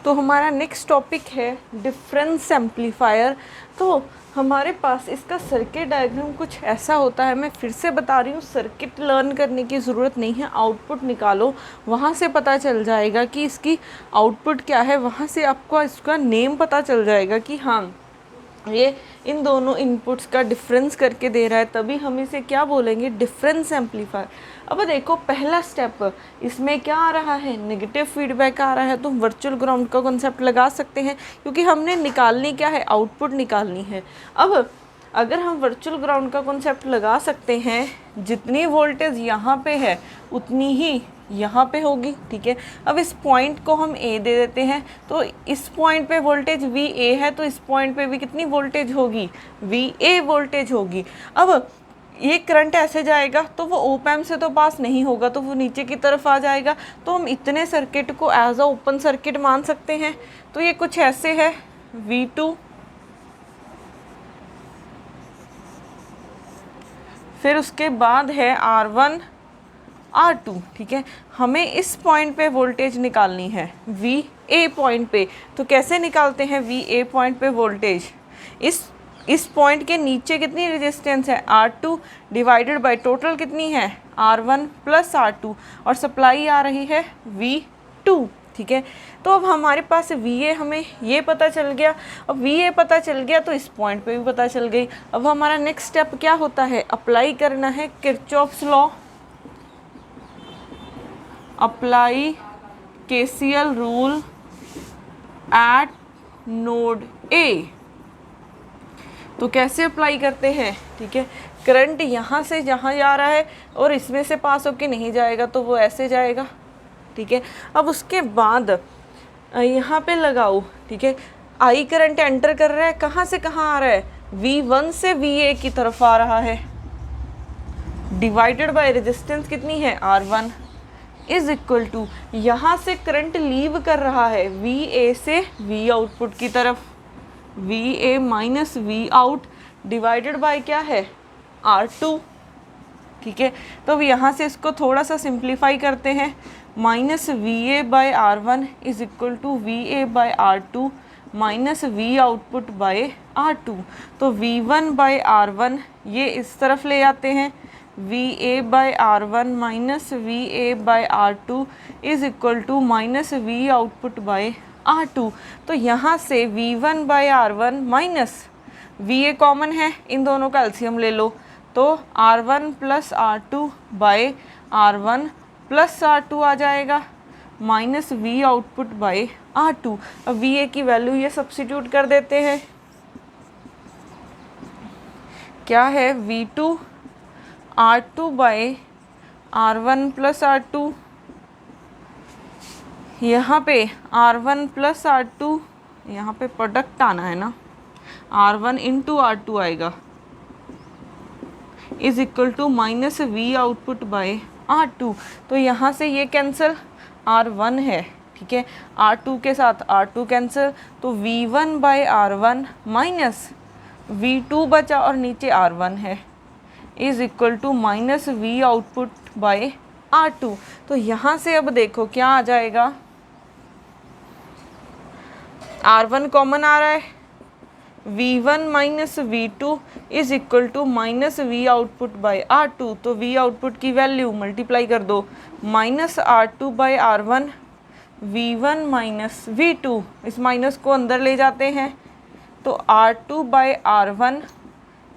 तो हमारा next topic है डिफरेंस एम्पलीफायर। तो हमारे पास इसका सर्किट डायग्राम कुछ ऐसा होता है। मैं फिर से बता रही हूँ, सर्किट लर्न करने की ज़रूरत नहीं है, आउटपुट निकालो, वहाँ से पता चल जाएगा कि इसकी आउटपुट क्या है। वहाँ से आपको इसका नेम पता चल जाएगा कि हाँ ये इन दोनों इनपुट्स का डिफरेंस करके दे रहा है, तभी हम इसे क्या बोलेंगे, डिफरेंस एम्पलीफायर। अब देखो पहला स्टेप, इसमें क्या आ रहा है, नेगेटिव फीडबैक आ रहा है, तो हम वर्चुअल ग्राउंड का कॉन्सेप्ट लगा सकते हैं क्योंकि हमने निकालनी क्या है, आउटपुट निकालनी है। अब अगर हम वर्चुअल ग्राउंड का कॉन्सेप्ट लगा सकते हैं, जितनी वोल्टेज यहाँ पे है उतनी ही यहाँ पे होगी, ठीक है। अब इस पॉइंट को हम ए दे देते हैं, तो इस पॉइंट पे वोल्टेज वी ए है, तो इस पॉइंट पे भी कितनी वोल्टेज होगी, वी ए वोल्टेज होगी। अब ये करंट ऐसे जाएगा तो वो ओप एम्प से तो पास नहीं होगा, तो वो नीचे की तरफ आ जाएगा। तो हम इतने सर्किट को एज अ ओपन सर्किट मान सकते हैं। तो ये कुछ ऐसे है, V2, फिर उसके बाद है R1 R2, ठीक है। हमें इस पॉइंट पे वोल्टेज निकालनी है, VA पॉइंट पे। तो कैसे निकालते हैं VA पॉइंट पे वोल्टेज, इस पॉइंट के नीचे कितनी रेजिस्टेंस है, R2 डिवाइडेड बाय टोटल कितनी है, R1 प्लस R2, और सप्लाई आ रही है V2, ठीक है। तो अब हमारे पास VA हमें ये पता चल गया। अब VA पता चल गया तो इस पॉइंट पे भी पता चल गई। अब हमारा नेक्स्ट स्टेप क्या होता है, अप्लाई करना है Kirchhoff's law, apply KCL rule eight node A। तो कैसे अप्लाई करते हैं, ठीक है। करंट यहाँ से जहाँ जा रहा है और इसमें से पास होके नहीं जाएगा, तो वो ऐसे जाएगा, ठीक है। अब उसके बाद यहाँ पे लगाओ, ठीक है। आई करंट एंटर कर रहा है, कहाँ से कहाँ आ रहा है, V1 से VA की तरफ आ रहा है, डिवाइडेड बाय रेजिस्टेंस कितनी है, R1, इज इक्वल टू यहाँ से करंट लीव कर रहा है VA से V आउटपुट की तरफ, VA minus V out divided by क्या है, R2, ठीक है। तो अब यहाँ से इसको थोड़ा सा सिंप्लीफाई करते हैं, minus VA by R1 is equal to VA bye R2 minus V output by R2। तो V1 बाय R1 ये इस तरफ ले आते हैं, VA by R1 minus VA bye R2 is equal to minus V output by R2। तो यहाँ से V1 by R1 minus VA common है, इन दोनों का एलसीएम ले लो, तो R1 plus R2 by R1 plus R2 आ जाएगा, minus V output by R2। अब VA की वैल्यू ये सब्स्टिट्यूट कर देते हैं, क्या है, V2 R2 by R1 plus R2, यहाँ पे R1 प्लस R2, यहाँ पे प्रोडक्ट आना है ना, R1 इंटू R2 आएगा, is equal to minus V output by R2। तो यहाँ से ये कैंसिल, R1 है, ठीक है, R2 के साथ R2 कैंसिल, तो V1 by R1 minus V2 बचा और नीचे R1 है, is equal to minus V output by R2। तो यहाँ से अब देखो क्या आ जाएगा, R1 कॉमन आ रहा है, V1 minus V2 is equal to minus V output by R2। तो V आउटपुट की वैल्यू मल्टीप्लाई कर दो, minus R2 by R1, V1 minus V2, इस माइनस को अंदर ले जाते हैं, तो R2 by R1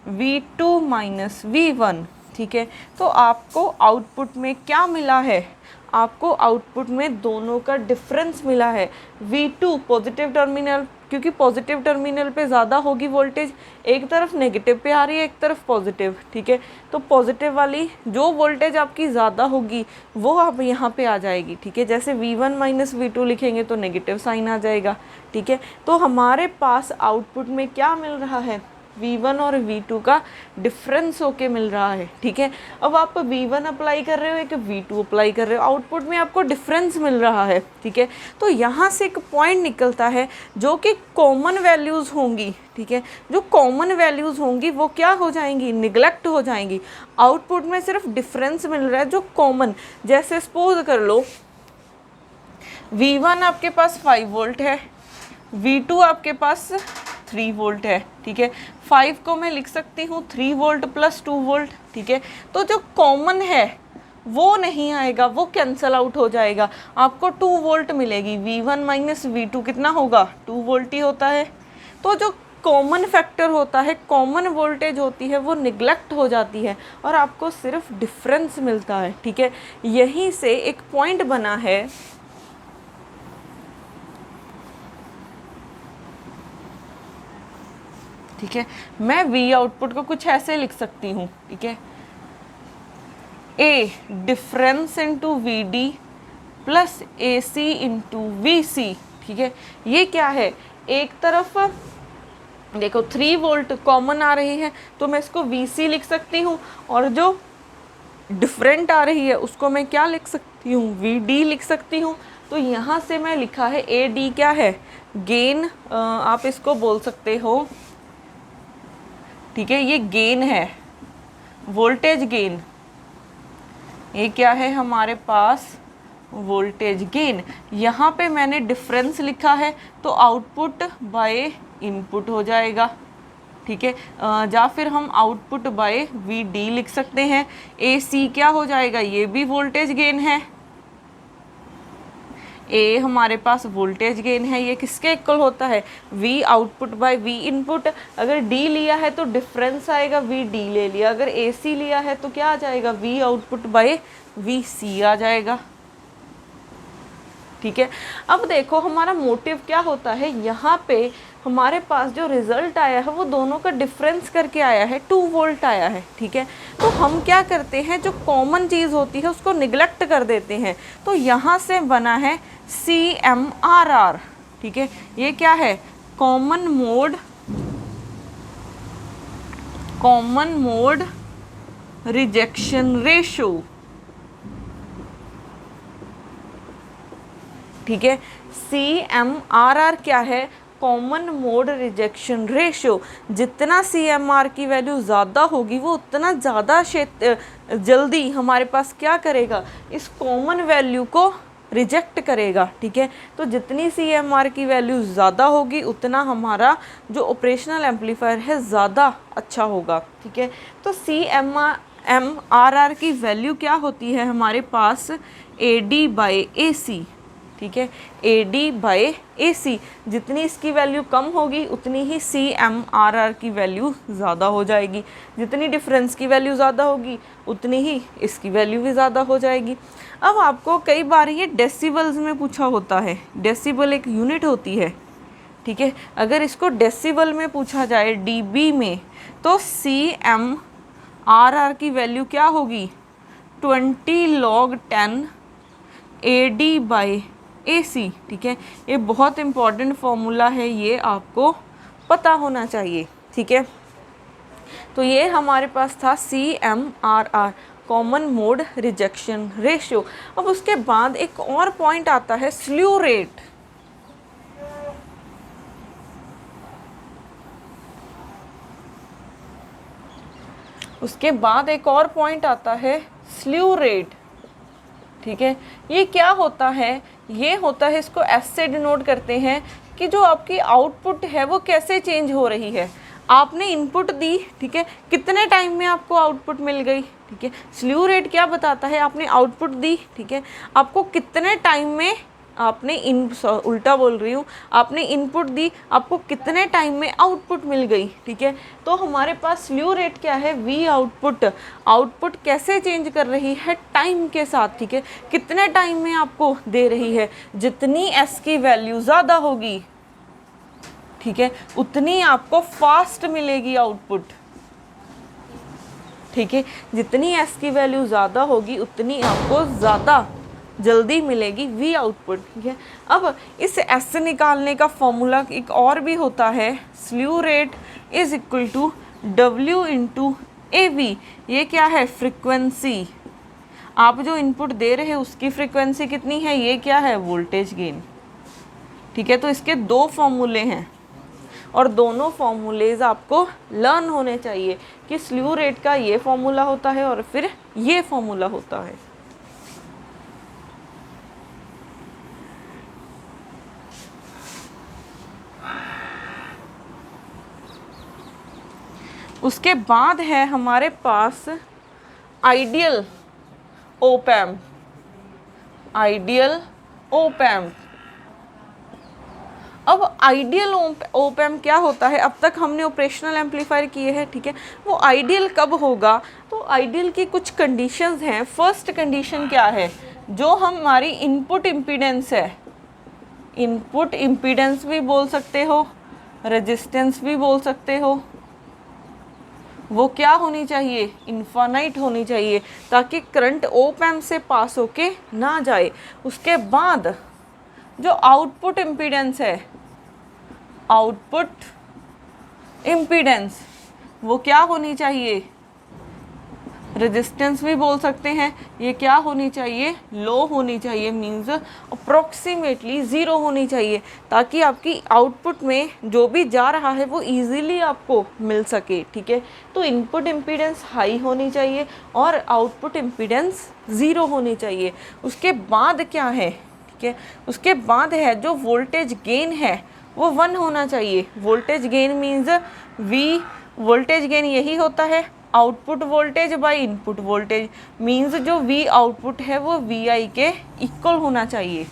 V2 minus V1, ठीक है। तो आपको आउटपुट में क्या मिला है, आपको आउटपुट में दोनों का डिफरेंस मिला है। V2 पॉजिटिव टर्मिनल, क्योंकि पॉजिटिव टर्मिनल पे ज़्यादा होगी वोल्टेज, एक तरफ नेगेटिव पे आ रही है, एक तरफ पॉजिटिव, ठीक है। तो पॉजिटिव वाली जो वोल्टेज आपकी ज़्यादा होगी वो आप यहाँ पे आ जाएगी, ठीक है। जैसे V1 माइनस V2 लिखेंगे तो नेगेटिव साइन आ जाएगा, ठीक है। तो हमारे पास आउटपुट में क्या मिल रहा है, V1 और V2 का डिफरेंस होके मिल रहा है, ठीक है। अब आप V1 अप्लाई कर रहे हो, एक V2 अप्लाई कर रहे हो, आउटपुट में आपको डिफरेंस मिल रहा है, ठीक है। तो यहाँ से एक पॉइंट निकलता है जो कि कॉमन वैल्यूज़ होंगी, ठीक है। जो कॉमन वैल्यूज़ होंगी वो क्या हो जाएंगी, निगलेक्ट हो जाएंगी। आउटपुट में सिर्फ डिफरेंस मिल रहा है जो कॉमन, जैसे सपोज कर लो V1 आपके पास 5 वोल्ट है, V2 आपके पास 3 वोल्ट है, ठीक है। 5 को मैं लिख सकती हूँ 3 वोल्ट प्लस 2 वोल्ट, ठीक है। तो जो कॉमन है वो नहीं आएगा, वो कैंसल आउट हो जाएगा, आपको 2 वोल्ट मिलेगी। V1 माइनस V2 कितना होगा, 2 वोल्ट ही होता है। तो जो कॉमन फैक्टर होता है, कॉमन वोल्टेज होती है, वो निगलेक्ट हो जाती है और आपको सिर्फ डिफरेंस मिलता है, ठीक है। यहीं से एक पॉइंट बना है, ठीक है। मैं V आउटपुट को कुछ ऐसे लिख सकती हूँ, ठीक है। A difference into V D plus A C into V C, ठीक है। ये क्या है, एक तरफ देखो 3 वोल्ट कॉमन आ रही है तो मैं इसको वी सी लिख सकती हूँ, और जो डिफरेंट आ रही है उसको मैं क्या लिख सकती हूँ, वी डी लिख सकती हूँ। तो यहाँ से मैं लिखा है ए डी क्या है, गेन, आप इसको बोल सकते हो, ठीक है। ये गेन है, वोल्टेज गेन, ये क्या है हमारे पास, वोल्टेज गेन। यहाँ पे मैंने डिफरेंस लिखा है तो आउटपुट बाय इनपुट हो जाएगा, ठीक है। या फिर हम आउटपुट बाय वी डी लिख सकते हैं। ए सी क्या हो जाएगा, ये भी वोल्टेज गेन है। ए हमारे पास वोल्टेज गेन है, ये किसके इक्वल होता है, we output by we input. अगर डी लिया है तो डिफरेंस आएगा, वी डी ले लिया। अगर ए सी लिया है तो क्या आ जाएगा, वी आउटपुट बाय वी सी आ जाएगा, ठीक है। अब देखो हमारा मोटिव क्या होता है, यहाँ पे हमारे पास जो रिजल्ट आया है वो दोनों का डिफरेंस करके आया है, 2 वोल्ट आया है, ठीक है। तो हम क्या करते हैं, जो कॉमन चीज़ होती है उसको निगलेक्ट कर देते हैं। तो यहाँ से बना है CMRR, ठीक है। ये क्या है, कॉमन मोड रिजेक्शन रेशो, ठीक है। CMRR क्या है, कॉमन मोड रिजेक्शन रेशो। जितना CMR की वैल्यू ज़्यादा होगी वो उतना ज़्यादा जल्दी हमारे पास क्या करेगा, इस कॉमन वैल्यू को रिजेक्ट करेगा, ठीक है। तो जितनी CMR की वैल्यू ज़्यादा होगी उतना हमारा जो ऑपरेशनल एम्पलीफायर है ज़्यादा अच्छा होगा, ठीक है। तो CMRR की वैल्यू क्या होती है हमारे पास, AD बाई AC, ठीक है। AD बाई AC, जितनी इसकी वैल्यू कम होगी उतनी ही CMRR की वैल्यू ज़्यादा हो जाएगी। जितनी डिफरेंस की वैल्यू ज़्यादा होगी उतनी ही इसकी वैल्यू भी ज़्यादा हो जाएगी। अब आपको कई बार ये डेसिबल्स में पूछा होता है, डेसिबल एक यूनिट होती है, ठीक है। अगर इसको डेसिबल में पूछा जाए dB में तो CMRR की वैल्यू क्या होगी, 20 log 10 AD बाई AC, ठीक है। ये बहुत इम्पॉर्टेंट फॉर्मूला है, ये आपको पता होना चाहिए, ठीक है। तो ये हमारे पास था CMRR, common mode rejection ratio. अब उसके बाद एक और पॉइंट आता है स्ल्यू रेट। उसके बाद एक और पॉइंट आता है स्ल्यू रेट, ठीक है। ये क्या होता है, ये होता है, इसको एस से डिनोट करते हैं कि जो आपकी आउटपुट है वो कैसे चेंज हो रही है। आपने इनपुट दी, ठीक है, कितने टाइम में आपको आउटपुट मिल गई, ठीक है। स्ल्यू रेट क्या बताता है, आपने आउटपुट दी, ठीक है, आपको कितने टाइम में आपने उल्टा बोल रही हूँ, आपने इनपुट दी, आपको कितने टाइम में आउटपुट मिल गई, ठीक है। तो हमारे पास स्ल्यू रेट क्या है, वी आउटपुट, आउटपुट कैसे चेंज कर रही है, टाइम के साथ, ठीक है। कितने टाइम में आपको दे रही है, जितनी एस की वैल्यू ज़्यादा होगी, ठीक है, उतनी आपको फास्ट मिलेगी आउटपुट, ठीक है। जितनी एस की वैल्यू ज़्यादा होगी उतनी आपको ज़्यादा जल्दी मिलेगी वी आउटपुट, ठीक है। अब इस एस से निकालने का फॉर्मूला एक और भी होता है, slew rate is equal to W into AV। ये क्या है, फ्रिक्वेंसी, आप जो इनपुट दे रहे हैं उसकी फ्रिक्वेंसी कितनी है, ये क्या है, वोल्टेज गेन, ठीक है। तो इसके 2 फॉर्मूले हैं और दोनों फॉर्मूलेज आपको लर्न होने चाहिए कि स्ल्यू रेट का ये फॉर्मूला होता है और फिर ये फॉर्मूला होता है। उसके बाद है हमारे पास ideal op amp. Ideal op amp. अब आइडियल ओप एम्प क्या होता है? अब तक हमने ऑपरेशनल एम्पलीफायर किए हैं, ठीक है। वो आइडियल कब होगा? तो आइडियल की कुछ कंडीशंस हैं। फर्स्ट कंडीशन क्या है? जो हमारी इनपुट इम्पीडेंस है, इनपुट इम्पीडेंस भी बोल सकते हो, रेजिस्टेंस भी बोल सकते हो, वो क्या होनी चाहिए? इनफाइनाइट होनी चाहिए, ताकि करंट ओप एम्प से पास होके ना जाए। उसके बाद जो आउटपुट इम्पीडेंस है, आउटपुट इम्पीडेंस वो क्या होनी चाहिए? रेजिस्टेंस भी बोल सकते हैं। ये क्या होनी चाहिए? लो होनी चाहिए, मीन्स अप्रोक्सीमेटली ज़ीरो होनी चाहिए, ताकि आपकी आउटपुट में जो भी जा रहा है वो इजीली आपको मिल सके, ठीक है। तो इनपुट इम्पीडेंस हाई होनी चाहिए और आउटपुट इम्पीडेंस ज़ीरो होनी चाहिए। उसके बाद क्या है, ठीक है, उसके बाद है जो वोल्टेज गेन है वो 1 होना चाहिए। Voltage gain means V, voltage gain यही होता है output voltage by input voltage, means जो V आउटपुट है वो VI के इक्वल होना चाहिए,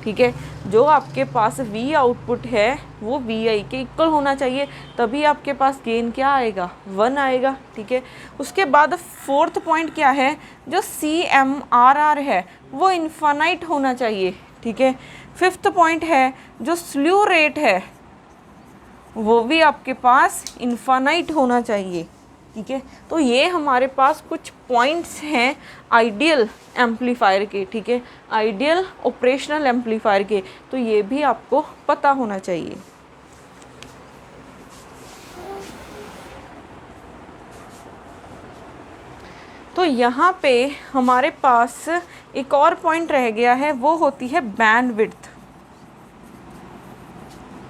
ठीक है। जो आपके पास V आउटपुट है वो VI के इक्वल होना चाहिए, तभी आपके पास गेन क्या आएगा? 1 आएगा, ठीक है। उसके बाद फोर्थ पॉइंट क्या है? जो CMRR है वो इनफाइनाइट होना चाहिए, ठीक है। फिफ्थ पॉइंट है जो स्ल्यू रेट है वो भी आपके पास इनफाइनाइट होना चाहिए, ठीक है। तो ये हमारे पास कुछ पॉइंट्स हैं आइडियल एम्पलीफायर के, ठीक है, आइडियल ऑपरेशनल एम्पलीफायर के। तो ये भी आपको पता होना चाहिए। तो यहाँ पे हमारे पास एक और पॉइंट रह गया है, वो होती है बैंडविड्थ,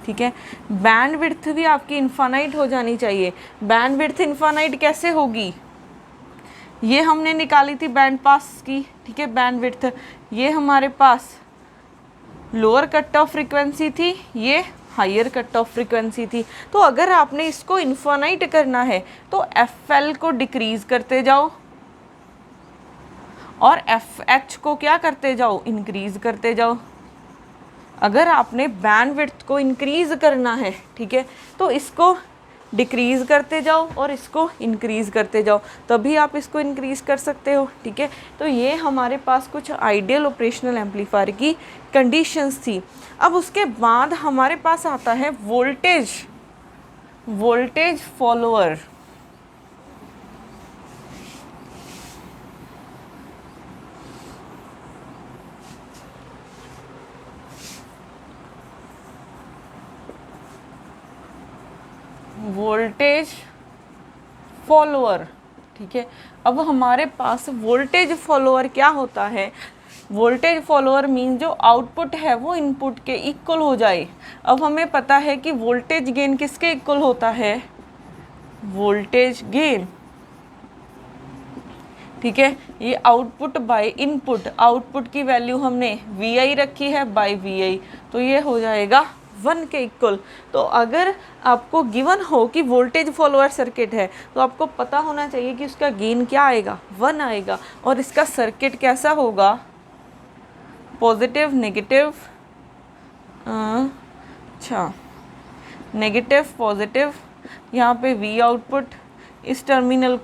ठीक है। बैंडविड्थ भी आपकी इनफाइनाइट हो जानी चाहिए। बैंडविड्थ इनफाइनाइट कैसे होगी? ये हमने निकाली थी बैंड पास की, ठीक है, बैंडविड्थ। ये हमारे पास लोअर कट ऑफ फ्रीक्वेंसी थी, ये हायर कट ऑफ फ्रीक्वेंसी थी। तो अगर आपने इसको इनफाइनाइट करना है तो FL को डिक्रीज करते जाओ और FH को क्या करते जाओ? इंक्रीज करते जाओ। अगर आपने बैंडविड्थ को इंक्रीज करना है, ठीक है, तो इसको डिक्रीज करते जाओ और इसको इंक्रीज करते जाओ, तभी आप इसको इंक्रीज कर सकते हो, ठीक है। तो ये हमारे पास कुछ आइडियल ऑपरेशनल एम्पलीफायर की कंडीशंस थी। अब उसके बाद हमारे पास आता है वोल्टेज फॉलोअर। वोल्टेज फॉलोअर, ठीक है। अब हमारे पास वोल्टेज फॉलोअर क्या होता है? वोल्टेज फॉलोअर मीन जो आउटपुट है वो इनपुट के इक्वल हो जाए। अब हमें पता है कि वोल्टेज गेन किसके इक्वल होता है? वोल्टेज गेन, ठीक है। ये आउटपुट बाय इनपुट, आउटपुट की वैल्यू हमने VI रखी है बाय VI, तो ये हो जाएगा 1 के इक्वल। तो अगर आपको गिवन हो कि वोल्टेज फॉलोअर सर्किट है तो आपको पता होना चाहिए कि उसका गेन क्या आएगा? 1 आएगा। और इसका सर्किट कैसा होगा? पॉजिटिव, नेगेटिव, अच्छा नेगेटिव पॉजिटिव, यहाँ पे V आउटपुट, इस टर्मिनल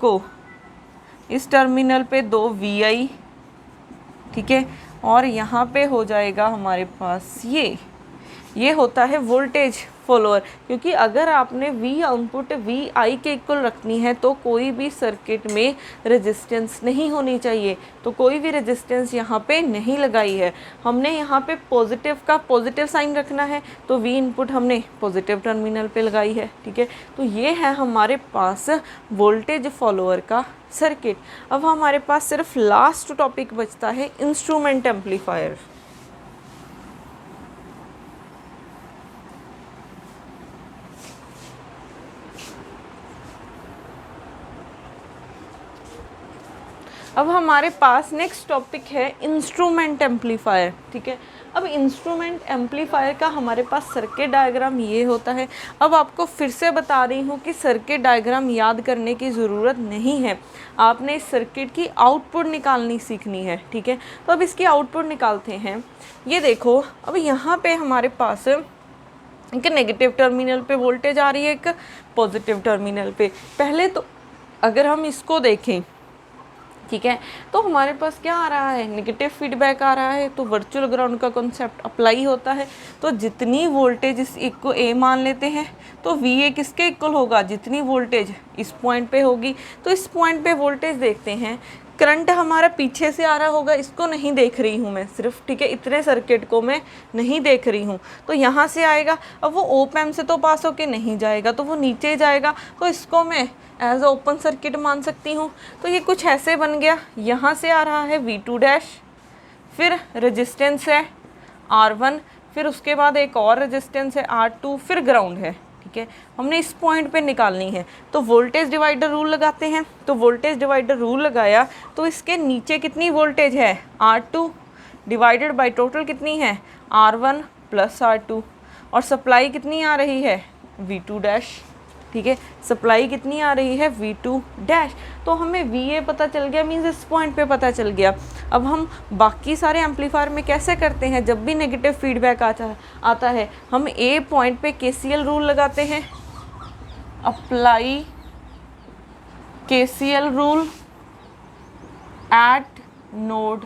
पे 2 VI, ठीक है। और यहाँ पे हो जाएगा हमारे पास ये होता है वोल्टेज फॉलोअर। क्योंकि अगर आपने V आउटपुट VI के इक्वल रखनी है तो कोई भी सर्किट में रेजिस्टेंस नहीं होनी चाहिए, तो कोई भी रेजिस्टेंस यहाँ पे नहीं लगाई है हमने। यहाँ पे पॉजिटिव का पॉजिटिव साइन रखना है तो V इनपुट हमने पॉजिटिव टर्मिनल पे लगाई है, ठीक है। तो ये है हमारे पास वोल्टेज फॉलोअर का सर्किट। अब हमारे पास सिर्फ लास्ट टॉपिक बचता है इंस्ट्रूमेंट एम्पलीफायर। अब हमारे पास नेक्स्ट टॉपिक है इंस्ट्रूमेंट एम्पलीफायर, ठीक है। अब इंस्ट्रूमेंट एम्पलीफायर का हमारे पास सर्किट डायग्राम ये होता है। अब आपको फिर से बता रही हूँ कि सर्किट डायग्राम याद करने की ज़रूरत नहीं है, आपने इस सर्किट की आउटपुट निकालनी सीखनी है, ठीक है। तो अब इसकी आउटपुट निकालते हैं। ये देखो, अब यहाँ पे हमारे पास एक नेगेटिव टर्मिनल पे वोल्टेज आ रही है, एक पॉजिटिव टर्मिनल पे। पहले तो अगर हम इसको देखें, ठीक है, तो हमारे पास क्या आ रहा है, नेगेटिव फीडबैक आ रहा है, तो वर्चुअल ग्राउंड का कॉन्सेप्ट अप्लाई होता है। तो जितनी वोल्टेज इस एक को ए मान लेते हैं, तो वी ए किसके इक्वल होगा, जितनी वोल्टेज इस पॉइंट पे होगी। तो इस पॉइंट पे वोल्टेज देखते हैं, करंट हमारा पीछे से आ रहा होगा, इसको नहीं देख रही हूँ मैं सिर्फ, ठीक है, इतने सर्किट को मैं नहीं देख रही हूँ। तो यहाँ से आएगा, अब वो ओप एम्प से तो पास होके नहीं जाएगा, तो वो नीचे जाएगा, तो इसको मैं एज ओपन सर्किट मान सकती हूँ। तो ये कुछ ऐसे बन गया, यहाँ से आ रहा है V2 डैश, फिर रेजिस्टेंस है R1, फिर उसके बाद एक और रेजिस्टेंस है R2, फिर ग्राउंड है, ठीक है। हमने इस पॉइंट पे निकालनी है, तो वोल्टेज डिवाइडर रूल लगाते हैं। तो वोल्टेज डिवाइडर रूल लगाया, तो इसके नीचे कितनी वोल्टेज है, R2 डिवाइडेड बाय टोटल कितनी है, R1 प्लस R2, और सप्लाई कितनी आ रही है, V2 डैश, ठीक है, सप्लाई कितनी आ रही है, V2 डैश। तो हमें VA पता चल गया, मीन्स इस पॉइंट पे पता चल गया। अब हम बाकी सारे एम्पलीफायर में कैसे करते हैं, जब भी नेगेटिव फीडबैक आता है, हम A पॉइंट पे KCL रूल लगाते हैं, apply KCL rule eight node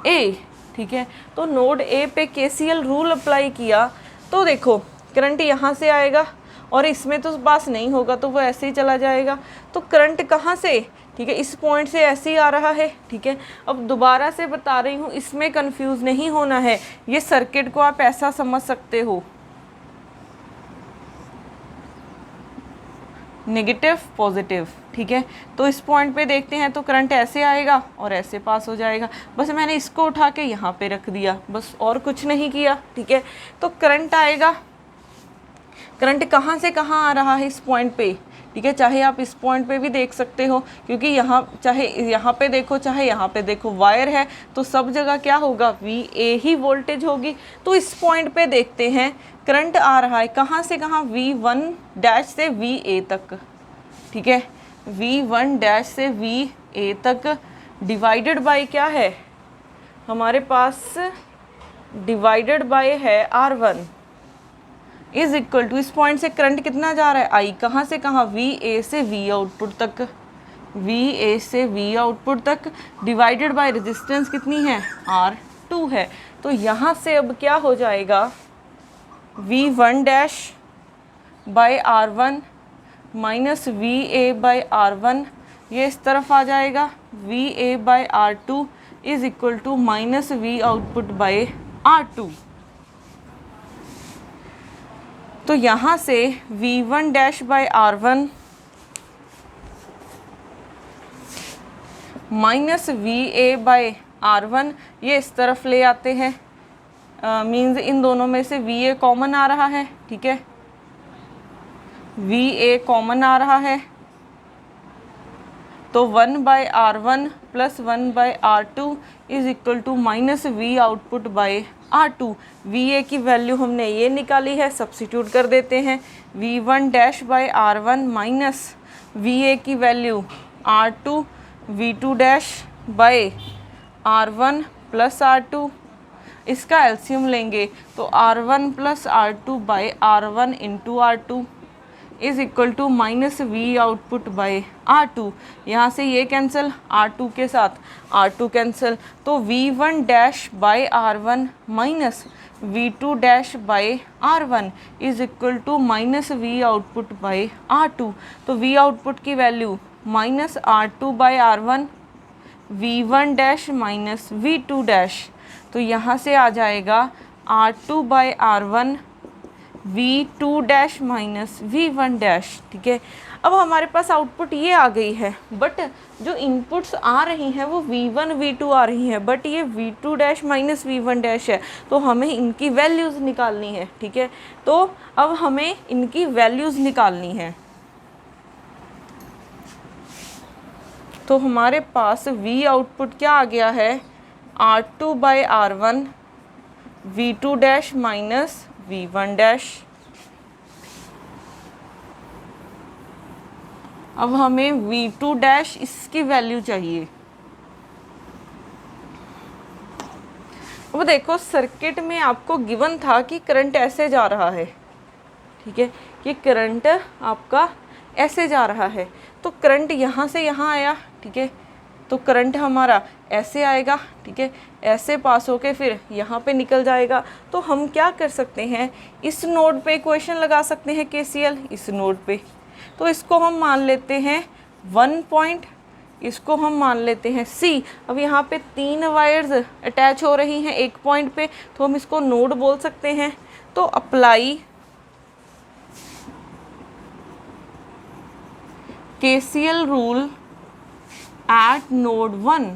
A, ठीक है। तो नोड A पे KCL रूल अप्लाई किया, तो देखो करंट यहाँ से आएगा, और इसमें तो पास नहीं होगा, तो वो ऐसे ही चला जाएगा। तो करंट कहाँ से, ठीक है, इस पॉइंट से ऐसे ही आ रहा है, ठीक है। अब दोबारा से बता रही हूँ, इसमें कंफ्यूज नहीं होना है, ये सर्किट को आप ऐसा समझ सकते हो, नेगेटिव पॉजिटिव, ठीक है। तो इस पॉइंट पे देखते हैं, तो करंट ऐसे आएगा और ऐसे पास हो जाएगा। बस मैंने इसको उठा के यहाँ पे रख दिया, बस और कुछ नहीं किया, ठीक है। तो करंट आएगा, करंट कहाँ से कहाँ आ रहा है, इस पॉइंट पे, ठीक है। चाहे आप इस पॉइंट पे भी देख सकते हो, क्योंकि यहाँ चाहे यहाँ पे देखो चाहे यहाँ पे देखो, वायर है तो सब जगह क्या होगा, VA ही वोल्टेज होगी। तो इस पॉइंट पे देखते हैं, करंट आ रहा है कहाँ से कहाँ, V1 डैश से VA तक, ठीक है, V1 डैश से VA तक, डिवाइडेड बाय क्या है हमारे पास, डिवाइडेड बाय है R1 इज इक्वल टू, इस पॉइंट से करंट कितना जा रहा है, I कहाँ से कहाँ, VA से V आउटपुट तक, VA से V आउटपुट तक, डिवाइडेड बाय रेजिस्टेंस कितनी है, R2 है। तो यहाँ से अब क्या हो जाएगा, V1 dash by R1 minus VA by R1, ये इस तरफ आ जाएगा, VA bye R2 is equal to minus V output by R2। तो यहाँ से V1 dash by R1 minus VA by R1, ये इस तरफ ले आते हैं, मीन्स इन दोनों में से VA कॉमन आ रहा है, ठीक है, VA कॉमन आ रहा है, तो 1 by R1 plus 1 by R2 is equal to minus V output by R2। VA की वैल्यू हमने ये निकाली है, सब्सिट्यूट कर देते हैं, V1 dash by R1 minus VA की value R2, V2 dash by R1 plus R2, इसका एलसीएम लेंगे तो R1 plus R2 by R1 into R2 is equal to minus V output by R2। यहाँ से ये कैंसिल, R2 के साथ R2 cancel, तो V1 dash by R1 minus V2 dash by R1 is equal to minus V output by R2। तो V output की value minus R2 by R1, V1 dash minus V2 dash, तो यहाँ से आ जाएगा R2 by R1 V2 डैश minus V1 dash, ठीक है। अब हमारे पास आउटपुट ये आ गई है, बट जो इनपुट्स आ रही हैं वो V1 V2 आ रही हैं, बट ये V2 डैश माइनस V1 डैश है, तो हमें इनकी वैल्यूज़ निकालनी है, ठीक है। तो अब हमें इनकी वैल्यूज़ निकालनी है, तो हमारे पास V आउटपुट क्या आ गया है, R2 बाय R1 v2 डैश माइनस v1 डैश। अब हमें v2 डैश इसकी वैल्यू चाहिए। अब देखो सर्किट में आपको गिवन था कि करंट ऐसे जा रहा है, ठीक है, कि करंट आपका ऐसे जा रहा है, तो करंट यहाँ से यहाँ आया, ठीक है, तो करंट हमारा ऐसे आएगा, ठीक है, ऐसे पास होके फिर यहाँ पे निकल जाएगा। तो हम क्या कर सकते हैं, इस नोड पे इक्वेशन लगा सकते हैं केसीएल, इस नोड पे। तो इसको हम मान लेते हैं 1 पॉइंट, इसको हम मान लेते हैं सी। अब यहाँ पे 3 वायर्स अटैच हो रही हैं एक पॉइंट पे, तो हम इसको नोड बोल सकते हैं। तो apply KCL rule eight node 1।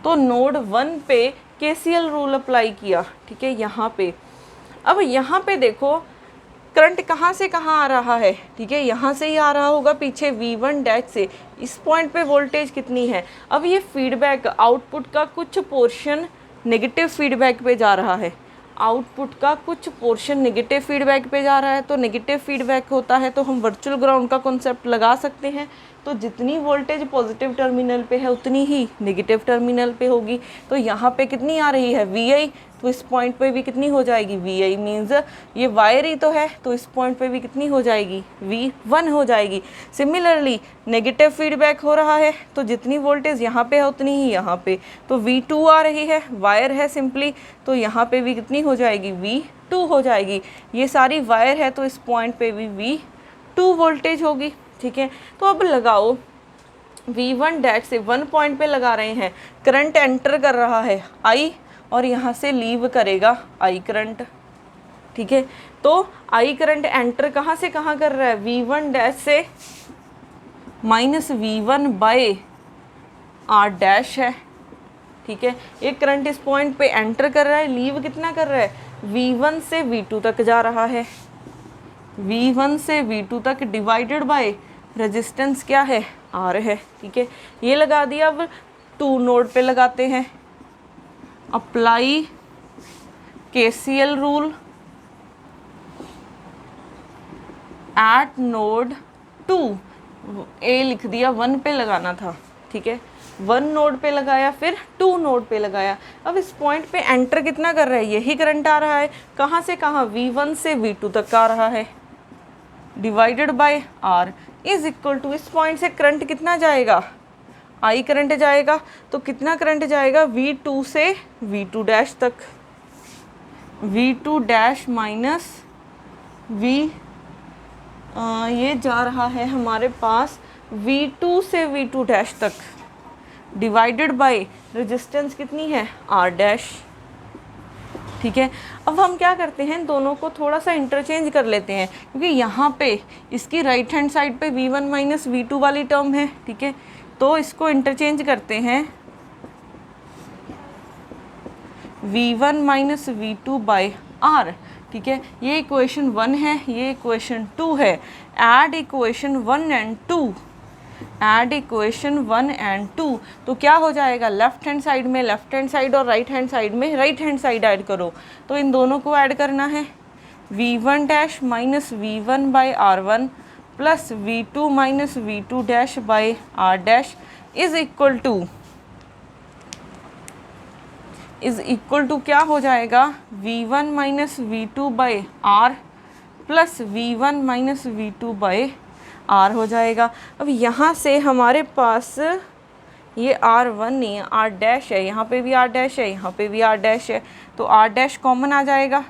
तो नोड 1 पे केसीएल रूल अप्लाई किया, ठीक है, यहाँ पे। अब यहाँ पे देखो करंट कहाँ से कहाँ आ रहा है, ठीक है, यहाँ से ही आ रहा होगा पीछे V1 डैश से। इस पॉइंट पे वोल्टेज कितनी है, अब ये फीडबैक आउटपुट का कुछ पोर्शन नेगेटिव फीडबैक पे जा रहा है, आउटपुट का कुछ पोर्शन नेगेटिव फीडबैक पे जा रहा है। तो नेगेटिव फीडबैक होता है तो हम वर्चुअल ग्राउंड का कॉन्सेप्ट लगा सकते हैं। तो जितनी वोल्टेज पॉजिटिव टर्मिनल पे है उतनी ही नेगेटिव टर्मिनल पे होगी। तो यहाँ पे कितनी आ रही है VI, तो इस पॉइंट पे भी कितनी हो जाएगी VI, मीन्स ये वायर ही तो है, तो इस पॉइंट पे भी कितनी हो जाएगी V1 हो जाएगी। सिमिलरली नेगेटिव फीडबैक हो रहा है तो जितनी वोल्टेज यहाँ पे है उतनी ही यहाँ पे, तो V2 आ रही है, वायर है सिंपली, तो यहाँ पे भी कितनी हो जाएगी V2 हो जाएगी। ये सारी वायर है तो इस पॉइंट पे भी V2 वोल्टेज होगी, ठीक है। तो अब लगाओ V1 डैश से 1 पॉइंट पे लगा रहे हैं, करंट एंटर कर रहा है I और यहाँ से लीव करेगा I करंट, ठीक है। तो I करंट एंटर कहाँ से कहाँ कर रहा है, V1 डैश से minus V1 bye R dash है, ठीक है। एक करंट इस पॉइंट पे एंटर कर रहा है, लीव कितना कर रहा है, V1 से V2 तक जा रहा है, V1 से V2 तक डिवाइडेड बाय रेजिस्टेंस क्या है, R है, ठीक है। ये लगा दिया। अब 2 नोड पे लगाते हैं, apply KCL rule eight node 2। ए लिख दिया, 1 पे लगाना था, ठीक है, 1 नोड पे लगाया, फिर 2 नोड पे लगाया। अब इस पॉइंट पे एंटर कितना कर रहा है, यही करंट आ रहा है, कहाँ से कहाँ, V1 से V2 तक आ रहा है, divided by R is equal to, इस पॉइंट से करंट कितना जाएगा, I करंट जाएगा, तो कितना करंट जाएगा, V2 से V2 डैश तक, V2 डैश माइनस ये जा रहा है हमारे पास V2 से V2 डैश तक, डिवाइडेड बाय रेजिस्टेंस कितनी है, R डैश, ठीक है। अब हम क्या करते हैं, दोनों को थोड़ा सा इंटरचेंज कर लेते हैं, क्योंकि यहाँ पे इसकी राइट हैंड साइड पे V1 माइनस V2 वाली टर्म है, ठीक है। तो इसको इंटरचेंज करते हैं, V1 minus V2 by R, ठीक है। ये इक्वेशन 1 है, ये इक्वेशन 2 है। Add equation 1 and 2, add equation 1 and 2, तो क्या हो जाएगा, लेफ्ट हैंड साइड में लेफ्ट हैंड साइड और राइट हैंड साइड में राइट हैंड साइड ऐड करो। तो इन दोनों को ऐड करना है, V1 dash minus V1 by R1 plus V2 minus V2 dash by R dash is equal to क्या हो जाएगा, V1 minus V2 by R plus V1 minus V2 by R हो जाएगा। अब यहाँ से हमारे पास ये R1 नहीं है, R डैश है, यहाँ पे भी R डैश है, यहाँ पे भी R डैश है, तो R डैश कॉमन आ जाएगा,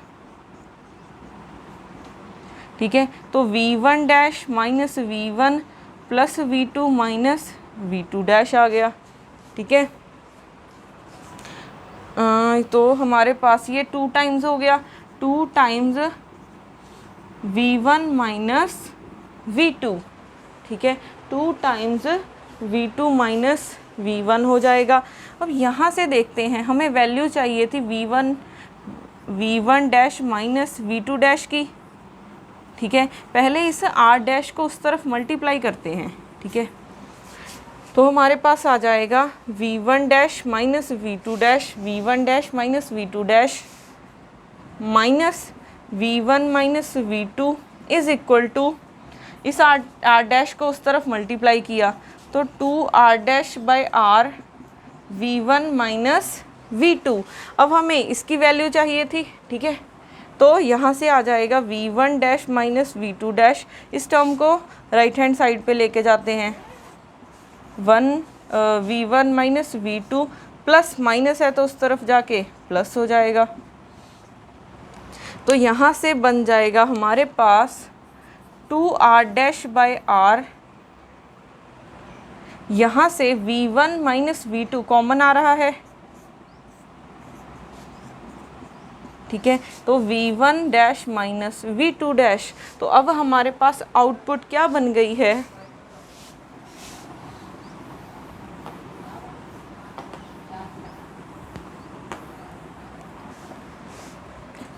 ठीक है। तो V1 dash minus V1 plus V2 minus V2 dash आ गया, ठीक है। तो हमारे पास ये 2 टाइम्स हो गया, 2 टाइम्स V1 माइनस V2, ठीक है, 2 टाइम्स V2 माइनस V1 हो जाएगा। अब यहाँ से देखते हैं, हमें वैल्यू चाहिए थी V1 dash minus V2 dash की, ठीक है। पहले इस R डैश को उस तरफ मल्टीप्लाई करते हैं, ठीक है। तो हमारे पास आ जाएगा v1 dash minus v2 dash, v1 dash minus v2 डैश minus v1 minus v2 is equal to, इस r डैश को उस तरफ मल्टीप्लाई किया तो 2r dash by r v1 minus v2। अब हमें इसकी वैल्यू चाहिए थी, ठीक है, तो यहाँ से आ जाएगा v1 dash minus v2 dash. इस टर्म को राइट हैंड साइड पे लेके जाते हैं, v1 minus v2 plus minus है तो उस तरफ जाके प्लस हो जाएगा। तो यहाँ से बन जाएगा हमारे पास 2r डैश बाई r, यहाँ से v1 माइनस v2 कॉमन आ रहा है, ठीक है, तो v1 dash minus v2 dash. तो अब हमारे पास आउटपुट क्या बन गई है,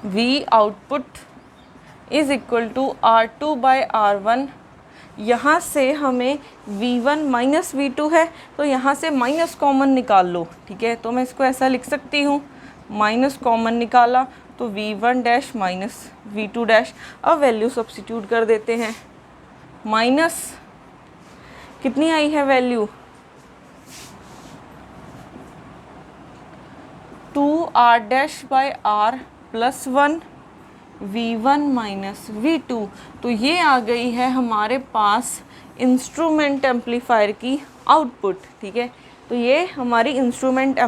v output is equal to r2 by r1। यहाँ से हमें v1 माइनस v2 है तो यहाँ से माइनस कॉमन निकाल लो, ठीक है, तो मैं इसको ऐसा लिख सकती हूँ, माइनस कॉमन निकाला तो v1 dash minus v2 dash. अब वैल्यू सब्स्टिट्यूट कर देते हैं, माइनस कितनी आई है value 2r dash by r plus 1 v1 minus v2। तो ये आ गई है हमारे पास इंस्ट्रूमेंट एम्पलीफायर की आउटपुट, ठीक है, तो ये हमारी इंस्ट्रूमेंट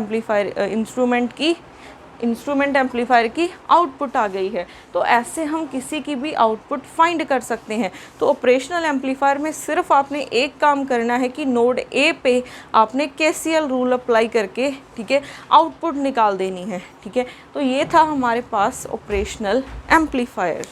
एम्पलीफायर की आउटपुट आ गई है। तो ऐसे हम किसी की भी आउटपुट फाइंड कर सकते हैं। तो ऑपरेशनल एम्पलीफायर में सिर्फ आपने एक काम करना है कि नोड ए पे आपने केसीएल रूल अप्लाई करके, ठीक है, आउटपुट निकाल देनी है, ठीक है। तो ये था हमारे पास ऑपरेशनल एम्पलीफायर।